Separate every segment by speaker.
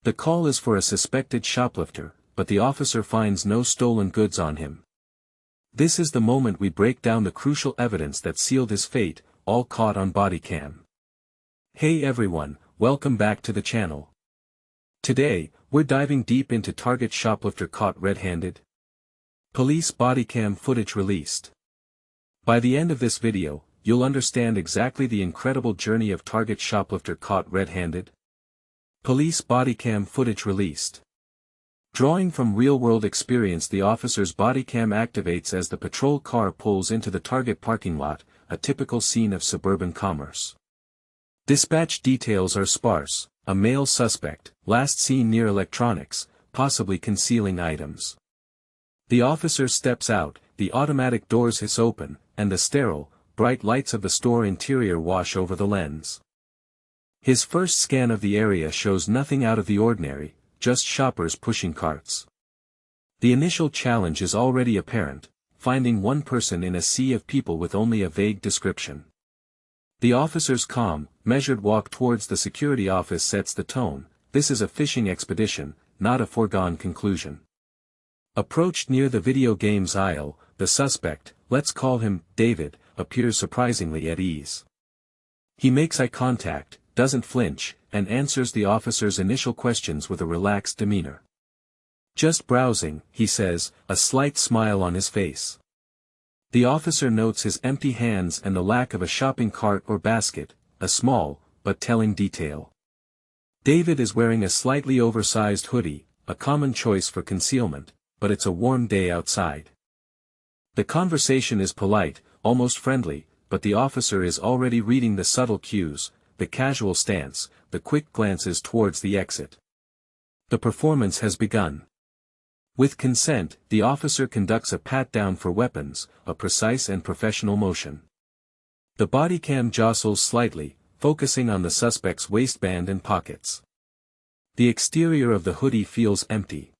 Speaker 1: The call is for a suspected shoplifter, but the officer finds no stolen goods on him. This is the moment we break down the crucial evidence that sealed his fate, all caught on Bodycam. Hey everyone, welcome back to the channel. Today, we're diving deep into Target shoplifter caught red-handed. Police Bodycam footage released. By the end of this video, you'll understand exactly the incredible journey of Target shoplifter caught red-handed. Police Bodycam footage released. Drawing from real-world experience, the officer's Bodycam activates as the patrol car pulls into the Target parking lot, a typical scene of suburban commerce. Dispatch details are sparse: a male suspect, last seen near electronics, possibly concealing items. The officer steps out, the automatic doors hiss open, and the sterile, bright lights of the store interior wash over the lens. His first scan of the area shows nothing out of the ordinary, just shoppers pushing carts. The initial challenge is already apparent, finding one person in a sea of people with only a vague description. The officer's calm, measured walk towards the security office sets the tone. This is a fishing expedition, not a foregone conclusion. Approached near the video games aisle, the suspect, let's call him David, appears surprisingly at ease. He makes eye contact, doesn't flinch, and answers the officer's initial questions with a relaxed demeanor. Just browsing, he says, a slight smile on his face. The officer notes his empty hands and the lack of a shopping cart or basket, a small, but telling detail. David is wearing a slightly oversized hoodie, a common choice for concealment, but it's a warm day outside. The conversation is polite, almost friendly, but the officer is already reading the subtle cues, the casual stance, the quick glances towards the exit. The performance has begun. With consent, the officer conducts a pat-down for weapons, a precise and professional motion. The Bodycam jostles slightly, focusing on the suspect's waistband and pockets. The exterior of the hoodie feels empty.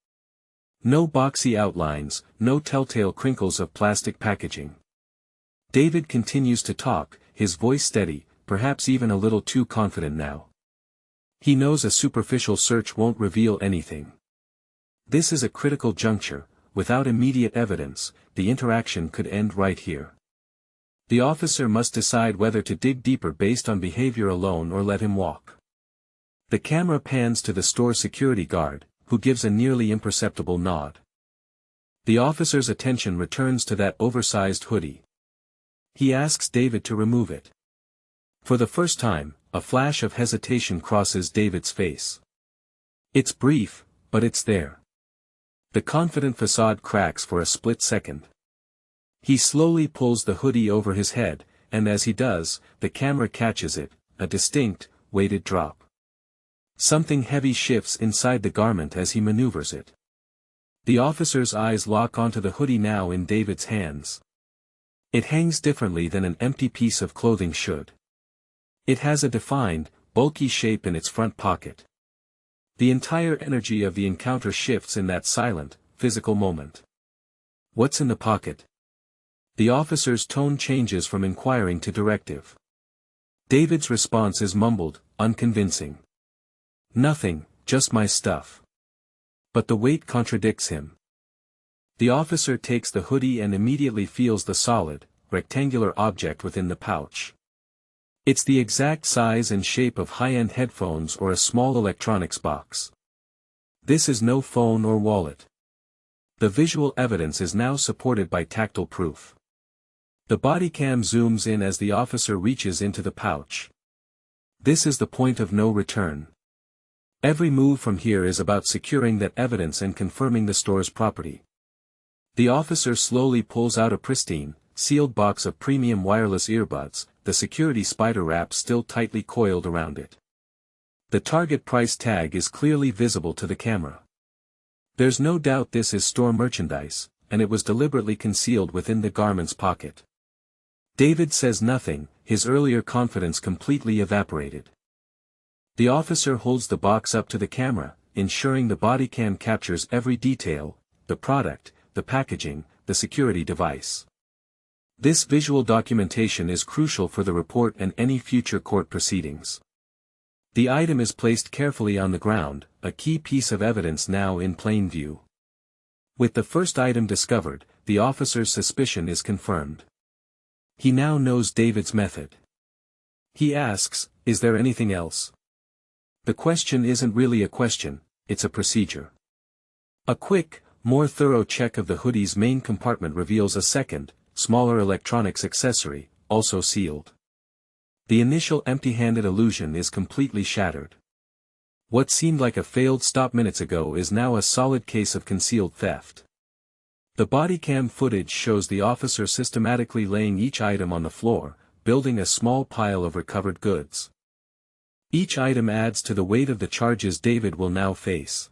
Speaker 1: No boxy outlines, no telltale crinkles of plastic packaging. David continues to talk, his voice steady, perhaps even a little too confident now. He knows a superficial search won't reveal anything. This is a critical juncture. Without immediate evidence, the interaction could end right here. The officer must decide whether to dig deeper based on behavior alone or let him walk. The camera pans to the store security guard, who gives a nearly imperceptible nod. The officer's attention returns to that oversized hoodie. He asks David to remove it. For the first time, a flash of hesitation crosses David's face. It's brief, but it's there. The confident facade cracks for a split second. He slowly pulls the hoodie over his head, and as he does, the camera catches it, a distinct, weighted drop. Something heavy shifts inside the garment as he maneuvers it. The officer's eyes lock onto the hoodie now in David's hands. It hangs differently than an empty piece of clothing should. It has a defined, bulky shape in its front pocket. The entire energy of the encounter shifts in that silent, physical moment. What's in the pocket? The officer's tone changes from inquiring to directive. David's response is mumbled, unconvincing. Nothing, just my stuff. But the weight contradicts him. The officer takes the hoodie and immediately feels the solid, rectangular object within the pouch. It's the exact size and shape of high-end headphones or a small electronics box. This is no phone or wallet. The visual evidence is now supported by tactile proof. The Bodycam zooms in as the officer reaches into the pouch. This is the point of no return. Every move from here is about securing that evidence and confirming the store's property. The officer slowly pulls out a pristine, sealed box of premium wireless earbuds, the security spider wrap still tightly coiled around it. The Target price tag is clearly visible to the camera. There's no doubt this is store merchandise, and it was deliberately concealed within the garment's pocket. David says nothing, his earlier confidence completely evaporated. The officer holds the box up to the camera, ensuring the Bodycam captures every detail: the product, the packaging, the security device. This visual documentation is crucial for the report and any future court proceedings. The item is placed carefully on the ground, a key piece of evidence now in plain view. With the first item discovered, the officer's suspicion is confirmed. He now knows David's method. He asks, "Is there anything else?" The question isn't really a question, it's a procedure. A quick, more thorough check of the hoodie's main compartment reveals a second, smaller electronics accessory, also sealed. The initial empty-handed illusion is completely shattered. What seemed like a failed stop minutes ago is now a solid case of concealed theft. The bodycam footage shows the officer systematically laying each item on the floor, building a small pile of recovered goods. Each item adds to the weight of the charges David will now face.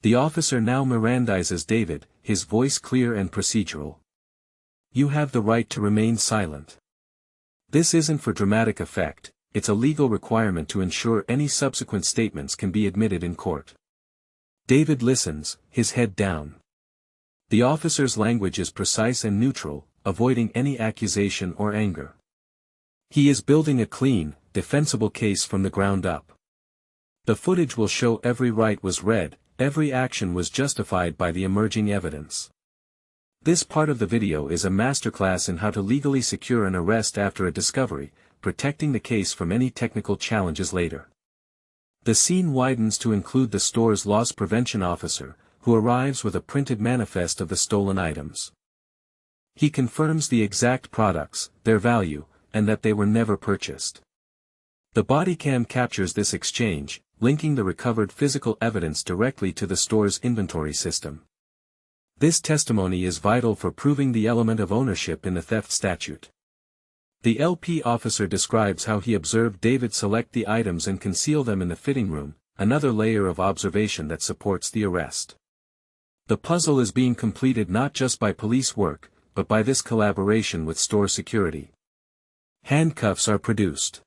Speaker 1: The officer now Mirandizes David, his voice clear and procedural. "You have the right to remain silent." This isn't for dramatic effect, it's a legal requirement to ensure any subsequent statements can be admitted in court. David listens, his head down. The officer's language is precise and neutral, avoiding any accusation or anger. He is building a clean, defensible case from the ground up. The footage will show every right was read, every action was justified by the emerging evidence. This part of the video is a masterclass in how to legally secure an arrest after a discovery, protecting the case from any technical challenges later. The scene widens to include the store's loss prevention officer, who arrives with a printed manifest of the stolen items. He confirms the exact products, their value, and that they were never purchased. The bodycam captures this exchange, linking the recovered physical evidence directly to the store's inventory system. This testimony is vital for proving the element of ownership in the theft statute. The LP officer describes how he observed David select the items and conceal them in the fitting room, another layer of observation that supports the arrest. The puzzle is being completed not just by police work, but by this collaboration with store security. Handcuffs are produced.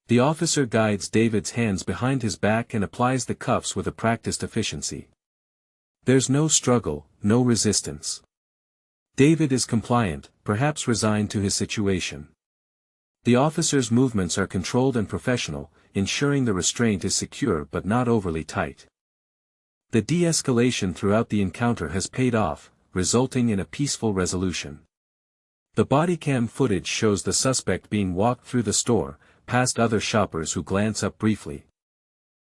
Speaker 1: The officer guides David's hands behind his back and applies the cuffs with a practiced efficiency. There's no struggle, no resistance. David is compliant, perhaps resigned to his situation. The officer's movements are controlled and professional, ensuring the restraint is secure but not overly tight. The de-escalation throughout the encounter has paid off, resulting in a peaceful resolution. The bodycam footage shows the suspect being walked through the store, past other shoppers who glance up briefly.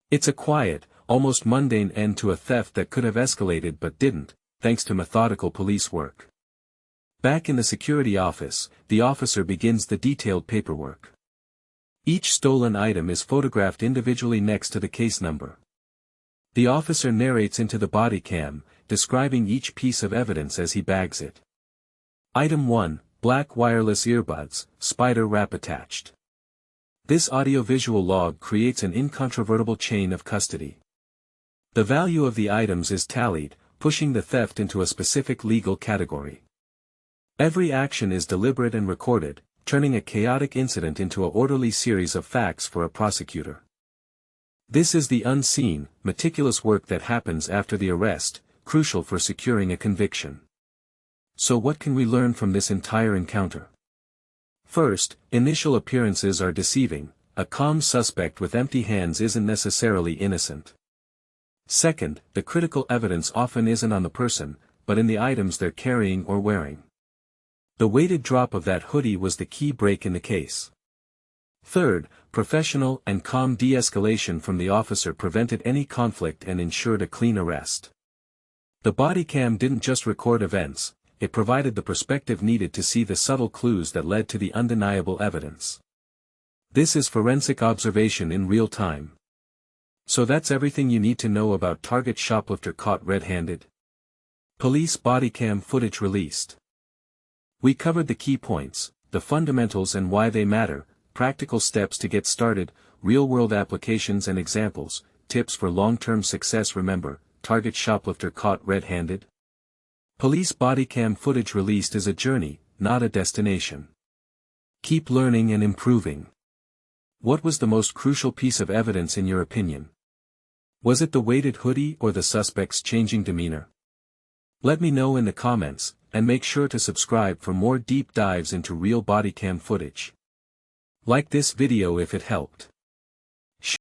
Speaker 1: It's a quiet, almost mundane end to a theft that could have escalated but didn't, thanks to methodical police work. Back in the security office, the officer begins the detailed paperwork. Each stolen item is photographed individually next to the case number. The officer narrates into the bodycam, describing each piece of evidence as he bags it. Item 1, black wireless earbuds, spider wrap attached. This audiovisual log creates an incontrovertible chain of custody. The value of the items is tallied, pushing the theft into a specific legal category. Every action is deliberate and recorded, turning a chaotic incident into an orderly series of facts for a prosecutor. This is the unseen, meticulous work that happens after the arrest, crucial for securing a conviction. So what can we learn from this entire encounter? First, initial appearances are deceiving. A calm suspect with empty hands isn't necessarily innocent. Second, the critical evidence often isn't on the person, but in the items they're carrying or wearing. The weighted drop of that hoodie was the key break in the case. Third, professional and calm de-escalation from the officer prevented any conflict and ensured a clean arrest. The bodycam didn't just record events, it provided the perspective needed to see the subtle clues that led to the undeniable evidence. This is forensic observation in real time. So that's everything you need to know about Target shoplifter caught red-handed. Police bodycam footage released. We covered the key points, the fundamentals and why they matter, practical steps to get started, real-world applications and examples, tips for long-term success. Remember, Target shoplifter caught red-handed. Police bodycam footage released is a journey, not a destination. Keep learning and improving. What was the most crucial piece of evidence in your opinion? Was it the weighted hoodie or the suspect's changing demeanor? Let me know in the comments, and make sure to subscribe for more deep dives into real bodycam footage. Like this video if it helped.